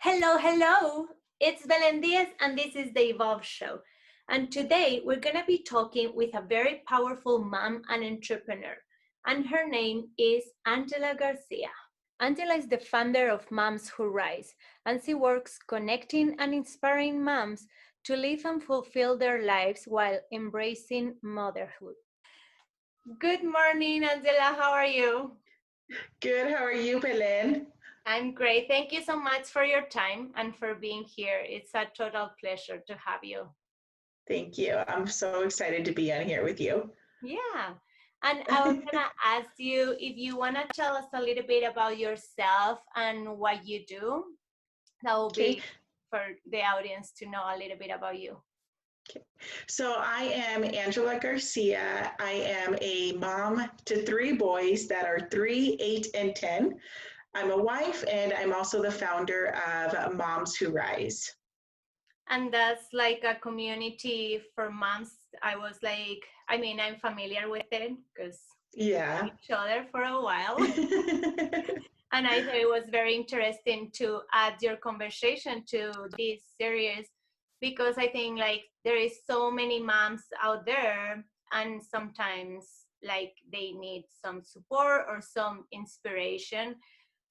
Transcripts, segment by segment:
Hello, hello. It's Belen Diaz, and this is the E-volve show. And today we're going to be talking with a very powerful mom and entrepreneur. And her name is Angela Garcia. Angela is the founder of Moms Who Rise, and she works connecting and inspiring moms to live and fulfill their lives while embracing motherhood. Good morning, Angela. How are you? Good. How are you, Belen? I'm great. Thank you so much for your time and for being here. It's a total pleasure to have you. Thank you. I'm so excited to be on here with you. Yeah. And I was going to ask you if you want to tell us a little bit about yourself and what you do. That will be for the audience to know a little bit about you. Okay. So I am Angela Garcia. I am a mom to 3 boys that are 3, 8, and 10. I'm a wife, and I'm also the founder of Moms Who Rise. And that's like a community for moms. I'm familiar with it because we know each other for a while. And I thought it was very interesting to add your conversation to this series because I think like there is so many moms out there and sometimes like they need some support or some inspiration.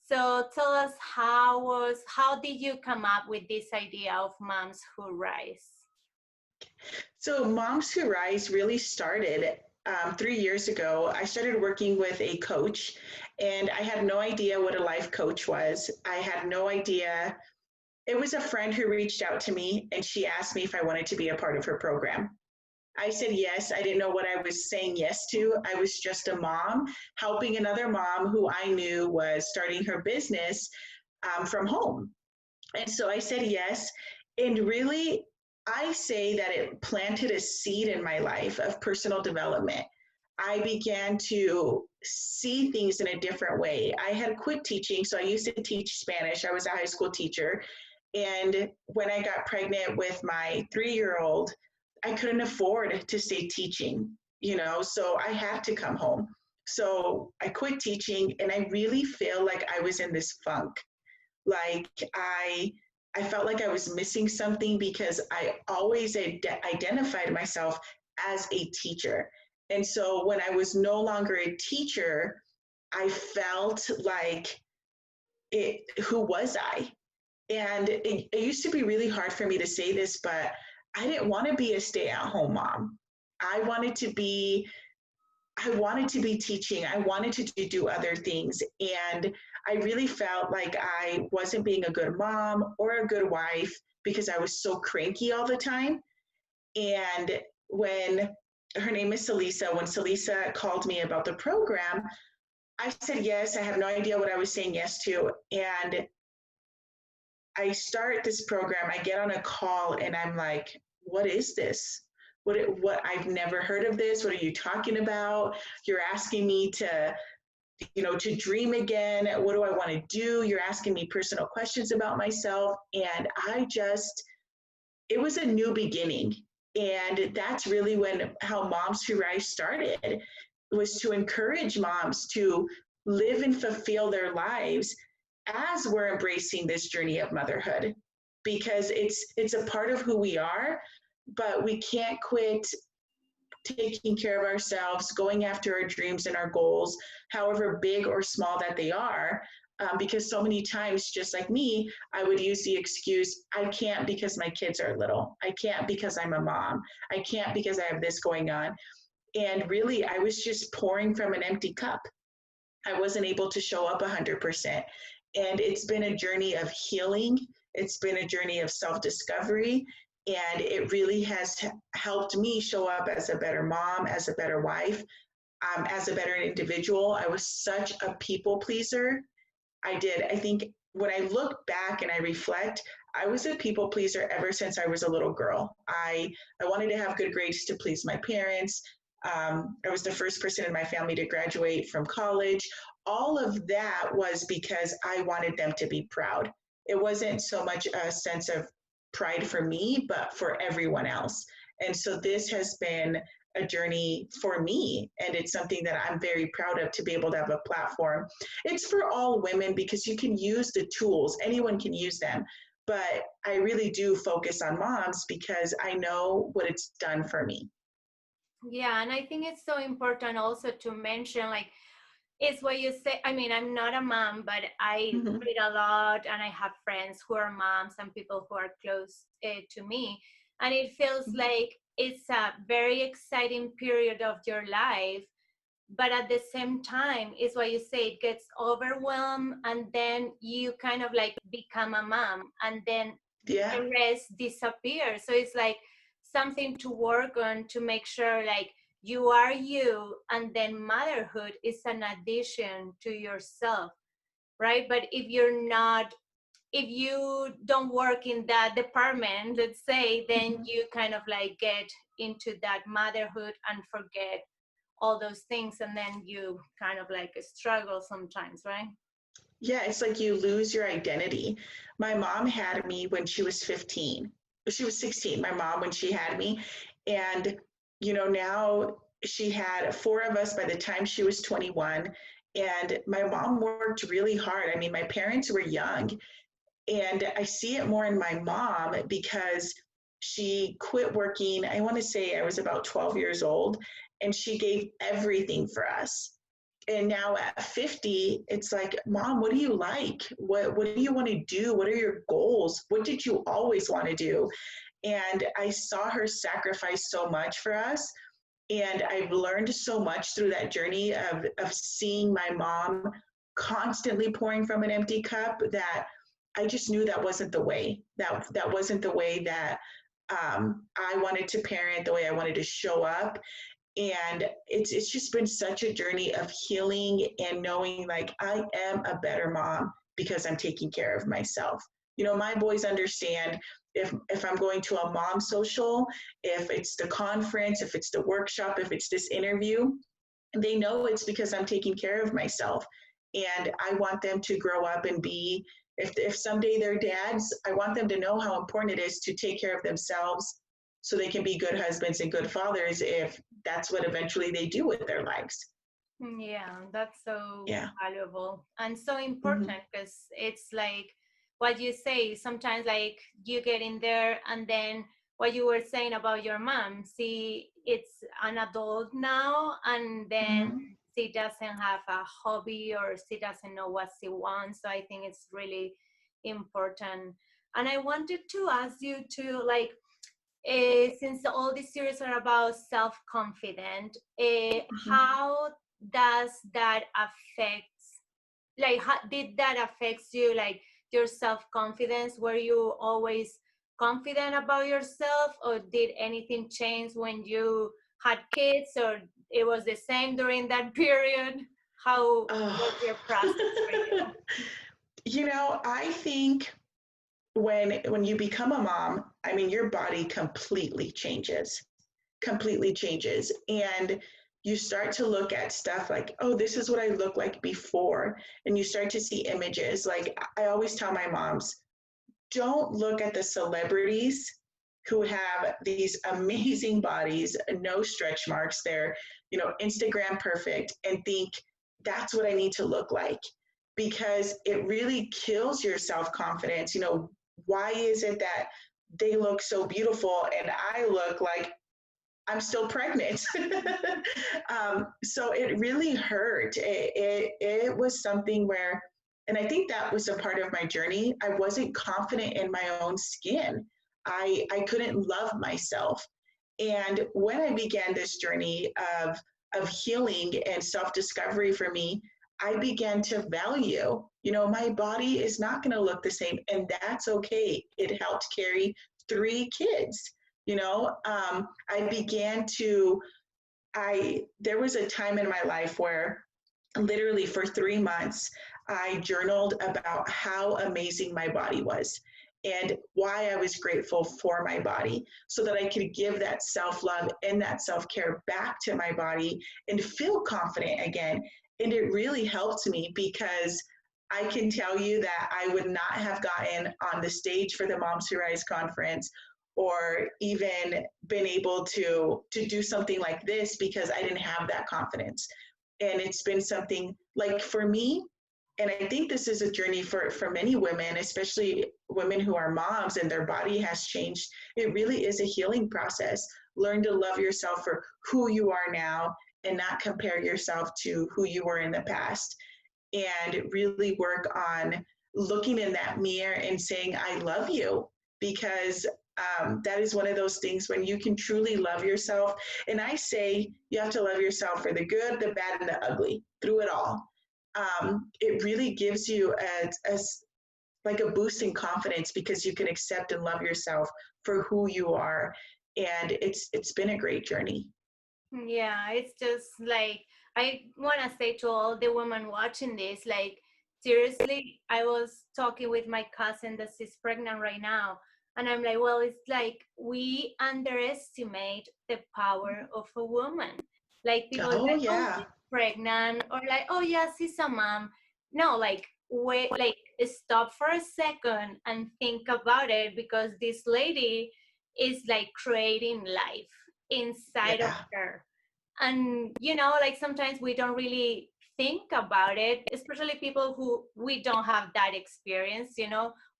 So tell us how did you come up with this idea of Moms Who Rise? So Moms Who Rise really started 3 years ago. I started working with a coach, and I had no idea what a life coach was. I had no idea. It was a friend who reached out to me, and she asked me if I wanted to be a part of her program. I said yes. I didn't know what I was saying yes to. I was just a mom helping another mom who I knew was starting her business from home. And so I said yes. And really, I say that it planted a seed in my life of personal development. I began to see things in a different way. I had quit teaching, so I used to teach Spanish. I was a high school teacher. And when I got pregnant with my 3-year-old, I couldn't afford to stay teaching, so I had to come home. So I quit teaching, and I really feel like I was in this funk. Like I felt like I was missing something because I always identified myself as a teacher. And so when I was no longer a teacher, I felt like who was I? And it used to be really hard for me to say this, but I didn't want to be a stay-at-home mom. I wanted to be teaching. I wanted to do other things. And I really felt like I wasn't being a good mom or a good wife because I was so cranky all the time. And when her name is Salisa, when Salisa called me about the program, I said yes. I have no idea what I was saying yes to. And I start this program, I get on a call, and I'm like, what is this? What I've never heard of this. What are you talking about? You're asking me to dream again. What do I want to do? You're asking me personal questions about myself. And it was a new beginning. And that's really how Moms Who Rise started, was to encourage moms to live and fulfill their lives as we're embracing this journey of motherhood, because it's a part of who we are, but we can't quit taking care of ourselves, going after our dreams and our goals, however big or small that they are. Because so many times, just like me, I would use the excuse, I can't because my kids are little. I can't because I'm a mom. I can't because I have this going on. And really, I was just pouring from an empty cup. I wasn't able to show up 100%. And it's been a journey of healing. It's been a journey of self-discovery. And it really has helped me show up as a better mom, as a better wife, as a better individual. I was such a people pleaser. I think when I look back and I reflect, I was a people pleaser ever since I was a little girl. I wanted to have good grades to please my parents. I was the first person in my family to graduate from college. All of that was because I wanted them to be proud. It wasn't so much a sense of pride for me, but for everyone else. And so this has been a journey for me. And it's something that I'm very proud of, to be able to have a platform. It's for all women because you can use the tools, anyone can use them. But I really do focus on moms because I know what it's done for me. Yeah, and I think it's so important also to mention, like, it's what you say. I mean, I'm not a mom, but I read a lot, and I have friends who are moms and people who are close to me. And it feels like it's a very exciting period of your life. But at the same time, it's what you say, it gets overwhelmed, and then you kind of like become a mom, and then the rest disappears. So it's like something to work on to make sure like you are you, and then motherhood is an addition to yourself, right? But if you're not, if you don't work in that department, let's say, then you kind of like get into that motherhood and forget all those things, and then you kind of like struggle sometimes, right? Yeah, it's like you lose your identity. My mom had me when she was 15. She was 16, my mom, when she had me. And, now she had four of us by the time she was 21. And my mom worked really hard. I mean, my parents were young. And I see it more in my mom because she quit working. I want to say I was about 12 years old, and she gave everything for us. And now at 50, it's like, Mom, what do you like? What do you want to do? What are your goals? What did you always want to do? And I saw her sacrifice so much for us. And I've learned so much through that journey of seeing my mom constantly pouring from an empty cup, that I just knew that wasn't the way. That wasn't the way that I wanted to parent, the way I wanted to show up. And it's just been such a journey of healing and knowing like I am a better mom because I'm taking care of myself. My boys understand if I'm going to a mom social, if it's the conference, if it's the workshop, if it's this interview, they know it's because I'm taking care of myself. And I want them to grow up and be, if someday they're dads, I want them to know how important it is to take care of themselves so they can be good husbands and good fathers if that's what eventually they do with their lives. Yeah, that's so valuable and so important, because it's like what you say, sometimes like you get in there, and then what you were saying about your mom, see, it's an adult now, and then she doesn't have a hobby, or she doesn't know what she wants. So I think it's really important. And I wanted to ask you to, like, since all these series are about self-confidence, how does that affect, like, how did that affect you, like your self-confidence? Were you always confident about yourself, or did anything change when you had kids, or it was the same during that period? How was your process for you? I think when you become a mom, I mean, your body completely changes. And you start to look at stuff like, oh, this is what I look like before. And you start to see images. Like I always tell my moms, don't look at the celebrities who have these amazing bodies, no stretch marks, they're, Instagram perfect, and think that's what I need to look like, because it really kills your self-confidence. Why is it that they look so beautiful and I look like I'm still pregnant? So it really hurt. It was something where, and I think that was a part of my journey. I wasn't confident in my own skin. I couldn't love myself. And when I began this journey of healing and self-discovery for me, I began to value, my body is not going to look the same, and that's okay. It helped carry 3 kids. I began to, there was a time in my life where literally for 3 months, I journaled about how amazing my body was and why I was grateful for my body, so that I could give that self-love and that self-care back to my body and feel confident again. And it really helped me, because I can tell you that I would not have gotten on the stage for the Moms Who Rise conference, or even been able to do something like this because I didn't have that confidence. And it's been something like for me, and I think this is a journey for many women, especially women who are moms and their body has changed. It really is a healing process. Learn to love yourself for who you are now and not compare yourself to who you were in the past, and really work on looking in that mirror and saying, I love you, because that is one of those things when you can truly love yourself. And I say you have to love yourself for the good, the bad, and the ugly, through it all. It really gives you like a boost in confidence because you can accept and love yourself for who you are. And it's been a great journey. Yeah, it's just like I want to say to all the women watching this, like, seriously, I was talking with my cousin that she's pregnant right now. And I'm like, well, it's like we underestimate the power of a woman. Like, people Oh, like, oh, yeah. she's pregnant, or like, oh, yeah, she's a mom. No, like, wait, like, stop for a second and think about it, because this lady is like creating life inside of Yeah. her. And like, sometimes we don't really think about it, especially people who we don't have that experience.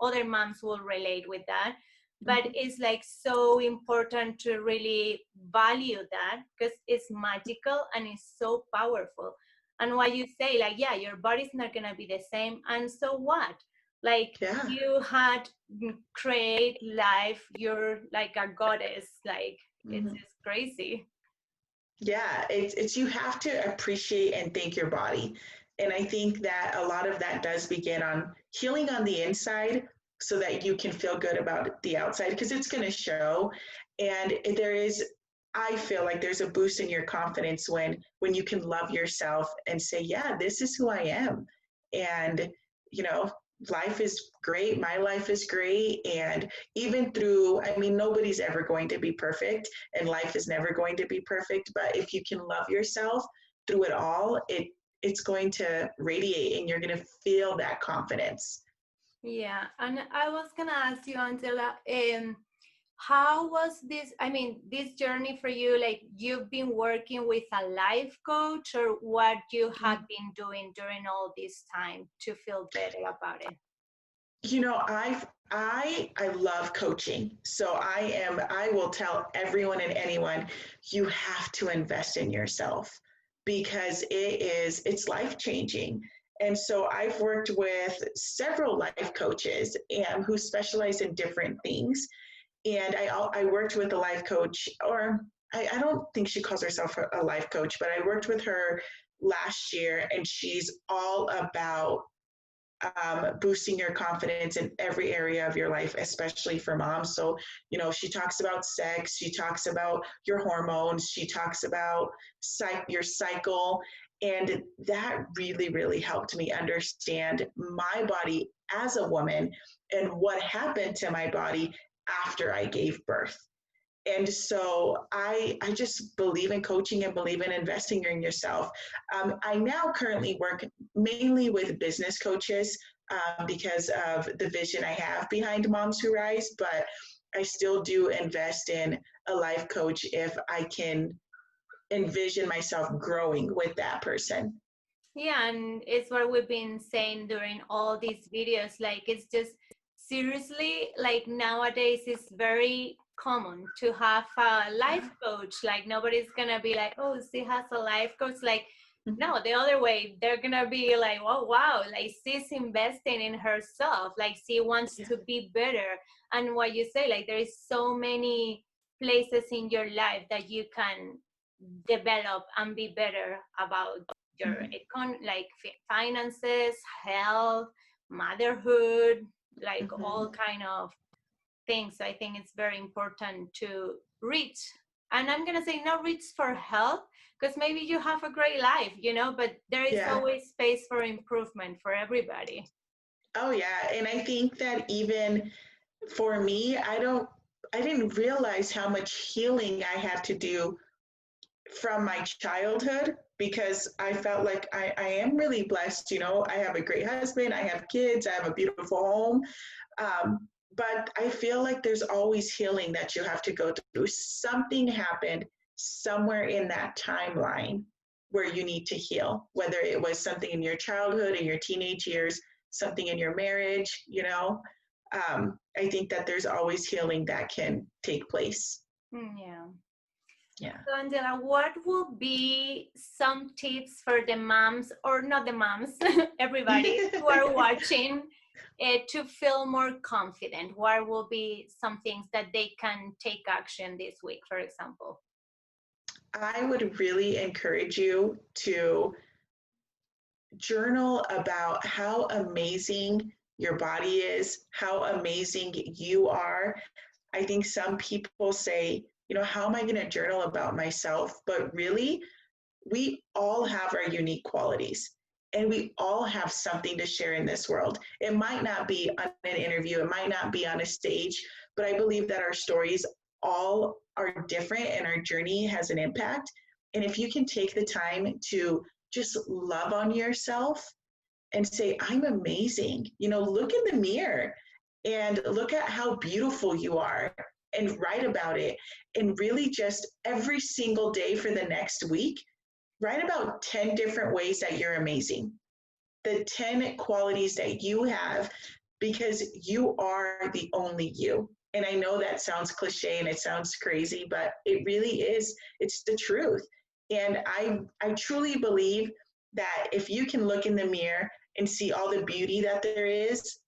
Other moms will relate with that, but it's like so important to really value that, because it's magical and it's so powerful. And what you say, like, yeah, your body's not gonna be the same, and so what? Like, Yeah. you had create life, you're like a goddess. Like, it's Mm-hmm. just crazy. Yeah, it's you have to appreciate and thank your body. And I think that a lot of that does begin on healing on the inside so that you can feel good about the outside, because it's going to show. And there is, I feel like there's a boost in your confidence when you can love yourself and say, yeah, this is who I am. And you know, life is great, my life is great. And even through, I mean, nobody's ever going to be perfect and life is never going to be perfect, but if you can love yourself through it all, it's going to radiate and you're going to feel that confidence. Yeah, and I was gonna ask you, Angela, how was this? I mean, this journey for you? Like, you've been working with a life coach, or what you have been doing during all this time to feel better about it? You know, I love coaching. So I will tell everyone and anyone, you have to invest in yourself because it's life changing. And so I've worked with several life coaches who specialize in different things. And I worked with a life coach, or I don't think she calls herself a life coach, but I worked with her last year, and she's all about boosting your confidence in every area of your life, especially for moms. So, she talks about sex, she talks about your hormones, she talks about your cycle. And that really, really helped me understand my body as a woman and what happened to my body after I gave birth. And so I just believe in coaching and believe in investing in yourself. I now currently work mainly with business coaches because of the vision I have behind Moms Who Rise, but I still do invest in a life coach if I can envision myself growing with that person. Yeah, and it's what we've been saying during all these videos. Like, it's just seriously, like, nowadays it's very common to have a life coach. Like, nobody's gonna be like, oh, she has a life coach. Like, no, the other way, they're gonna be like, oh, wow, like, she's investing in herself. Like, she wants to be better. And what you say, like, there is so many places in your life that you can develop and be better about your like finances, health, motherhood, like all kind of things. So I think it's very important to reach. And I'm gonna say not reach for help, because maybe you have a great life, but there is Yeah. always space for improvement for everybody. Oh yeah. And I think that even for me, I didn't realize how much healing I had to do from my childhood, because I felt like I am really blessed. I have a great husband, I have kids, I have a beautiful home. but I feel like there's always healing that you have to go through. Something happened somewhere in that timeline where you need to heal, whether it was something in your childhood, in your teenage years, something in your marriage, you know. I think that there's always healing that can take place. Yeah. Yeah. So Angela, what would be some tips for the moms, or not the moms, everybody who are watching, to feel more confident? What will be some things that they can take action this week, for example? I would really encourage you to journal about how amazing your body is, how amazing you are. I think some people say, you know, how am I going to journal about myself? But really, we all have our unique qualities and we all have something to share in this world. It might not be on an interview, it might not be on a stage, but I believe that our stories all are different and our journey has an impact. And if you can take the time to just love on yourself and say, I'm amazing, you know, look in the mirror and look at how beautiful you are and write about it. And really just every single day for the next week, write about 10 different ways that you're amazing, the 10 qualities that you have, because you are the only you. And I know that sounds cliche and it sounds crazy, but it really is. It's the truth. And I truly believe that if you can look in the mirror and see all the beauty that there is,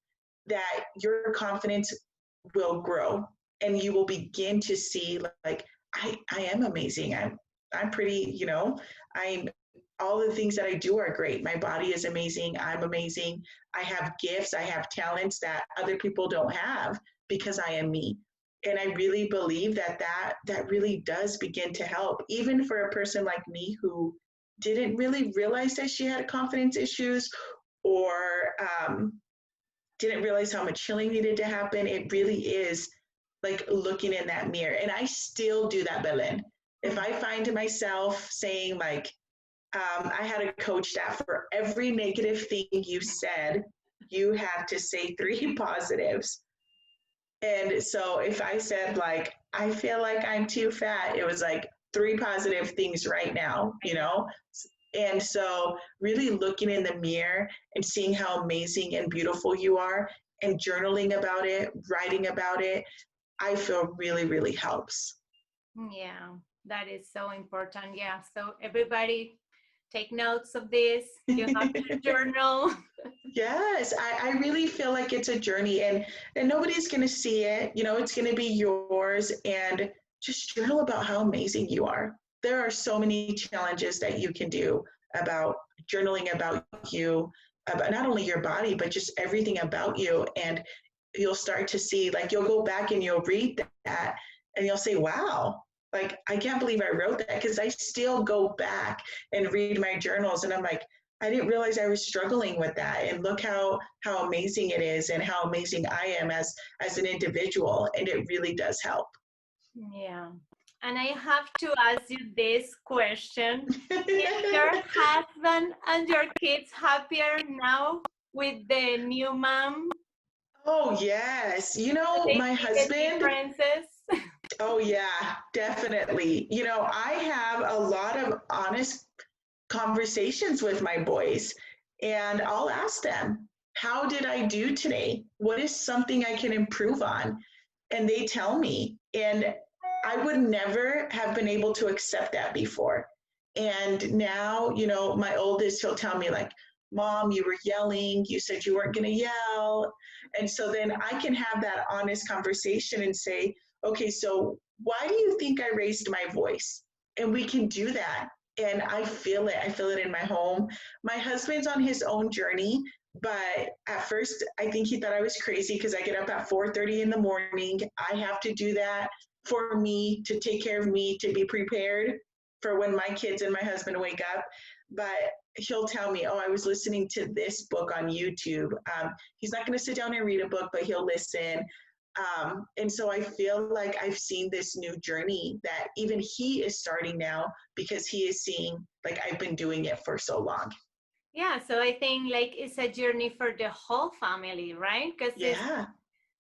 that your confidence will grow and you will begin to see like, I am amazing. I'm pretty, you know, I'm all the things that I do are great. My body is amazing. I'm amazing. I have gifts. I have talents that other people don't have because I am me. And I really believe that really does begin to help, even for a person like me who didn't really realize that she had confidence issues or didn't realize how much healing needed to happen. It really is like looking in that mirror. And I still do that, Belen. If I find myself saying like, I had a coach that for every negative thing you said, you had to say 3 positives. And so if I said like, I feel like I'm too fat, it was like 3 positive things right now, you know? And so really looking in the mirror and seeing how amazing and beautiful you are and journaling about it, writing about it, I feel really, really helps. Yeah, that is so important. Yeah. So everybody take notes of this. You have to journal. Yes, I really feel like it's a journey and nobody's going to see it. You know, it's going to be yours and just journal about how amazing you are. There are so many challenges that you can do about journaling about you, about not only your body, but just everything about you. And you'll start to see, like, you'll go back and you'll read that and you'll say, wow, like, I can't believe I wrote that, because I still go back and read my journals and I'm like, I didn't realize I was struggling with that. And look how amazing it is and how amazing I am as an individual. And it really does help. Yeah. And I have to ask you this question. Is your husband and your kids happier now with the new mom? Oh, yes. You Do know, they my see the husband, differences? oh, yeah, definitely. You know, I have a lot of honest conversations with my boys, and I'll ask them, how did I do today? What is something I can improve on? And they tell me. And I would never have been able to accept that before. And now, you know, my oldest, he'll tell me, like, Mom, you were yelling. You said you weren't going to yell. And so then I can have that honest conversation and say, okay, so why do you think I raised my voice? And we can do that. And I feel it. I feel it in my home. My husband's on his own journey, but at first I think he thought I was crazy because I get up at 4:30 in the morning. I have to do that for me, to take care of me, to be prepared for when my kids and my husband wake up. But he'll tell me, oh, I was listening to this book on YouTube. He's not going to sit down and read a book, but he'll listen. And so I feel like I've seen this new journey that even he is starting now, because he is seeing, like, I've been doing it for so long. Yeah, so I think like it's a journey for the whole family, right? Because Yeah.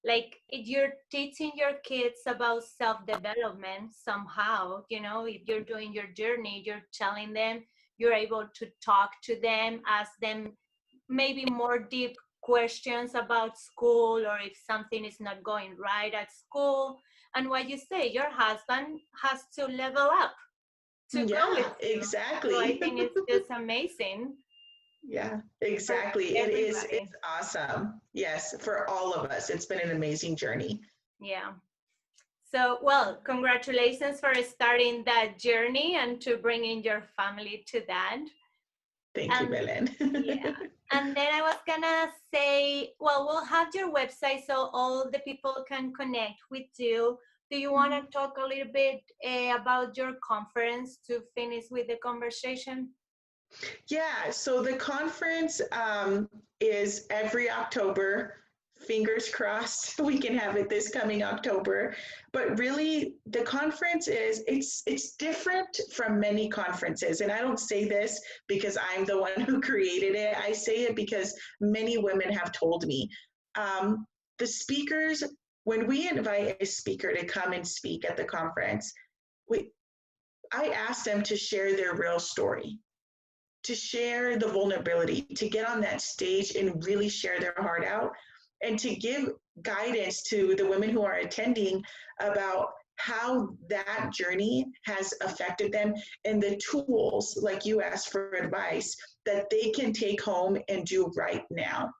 like if you're teaching your kids about self-development somehow, if you're doing your journey, you're telling them, you're able to talk to them, ask them maybe more deep questions about school, or if something is not going right at school. And what you say, your husband has to level up to go with you. Exactly. So I think it's just amazing. Yeah, exactly. Everybody. It's awesome. Yes, for all of us. It's been an amazing journey. Yeah. So, well, congratulations for starting that journey and to bringing your family to that. Thank you, Belen. Yeah. And then I was gonna say, well, we'll have your website so all the people can connect with you. Do you want to talk a little bit about your conference to finish with the conversation? Yeah, so the conference is every October. Fingers crossed we can have it this coming October. But really, the conference it's different from many conferences. And I don't say this because I'm the one who created it. I say it because many women have told me. The speakers, when we invite a speaker to come and speak at the conference, I ask them to share their real story, to share the vulnerability, to get on that stage and really share their heart out, and to give guidance to the women who are attending about how that journey has affected them and the tools, like you asked for advice, that they can take home and do right now.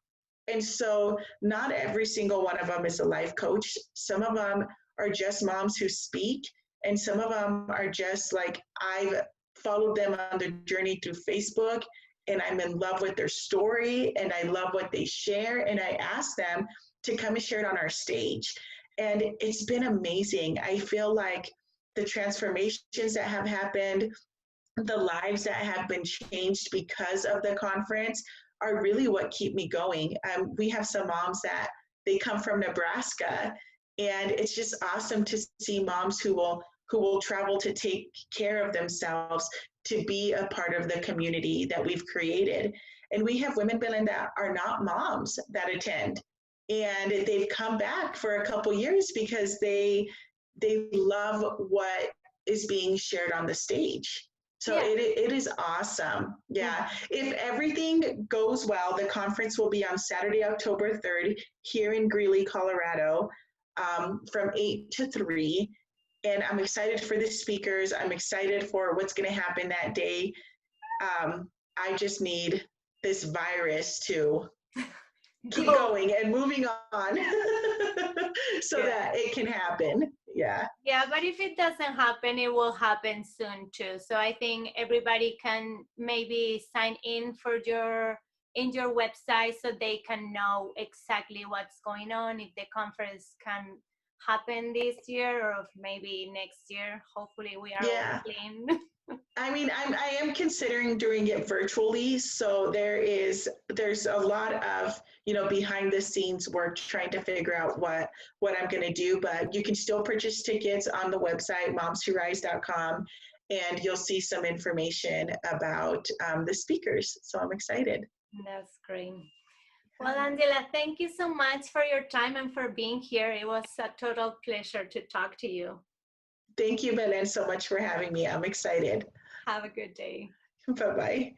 And so not every single one of them is a life coach. Some of them are just moms who speak, and some of them are just like, I've followed them on the journey through Facebook and I'm in love with their story and I love what they share. And I ask them to come and share it on our stage. And it's been amazing. I feel like the transformations that have happened, the lives that have been changed because of the conference are really what keep me going. We have some moms that they come from Nebraska, and it's just awesome to see moms who will travel to take care of themselves, to be a part of the community that we've created. And we have women, Belen, that are not moms that attend, and they've come back for a couple years because they love what is being shared on the stage. So it is awesome. Yeah. If everything goes well, the conference will be on Saturday, October 3rd, here in Greeley, Colorado, from 8 to 3. And I'm excited for the speakers. I'm excited for what's going to happen that day. I just need this virus to keep going and moving on so that it can happen. Yeah. Yeah, but if it doesn't happen, it will happen soon too. So I think everybody can maybe sign in for your website so they can know exactly what's going on, if the conference can happen this year or if maybe next year. Hopefully we are all clean. I mean, I am considering doing it virtually. So there's a lot of, behind the scenes work trying to figure out what I'm going to do, but you can still purchase tickets on the website, momswhorise.com, and you'll see some information about the speakers. So I'm excited. That's great. Well, Angela, thank you so much for your time and for being here. It was a total pleasure to talk to you. Thank you, Belen, so much for having me. I'm excited. Have a good day. Bye-bye.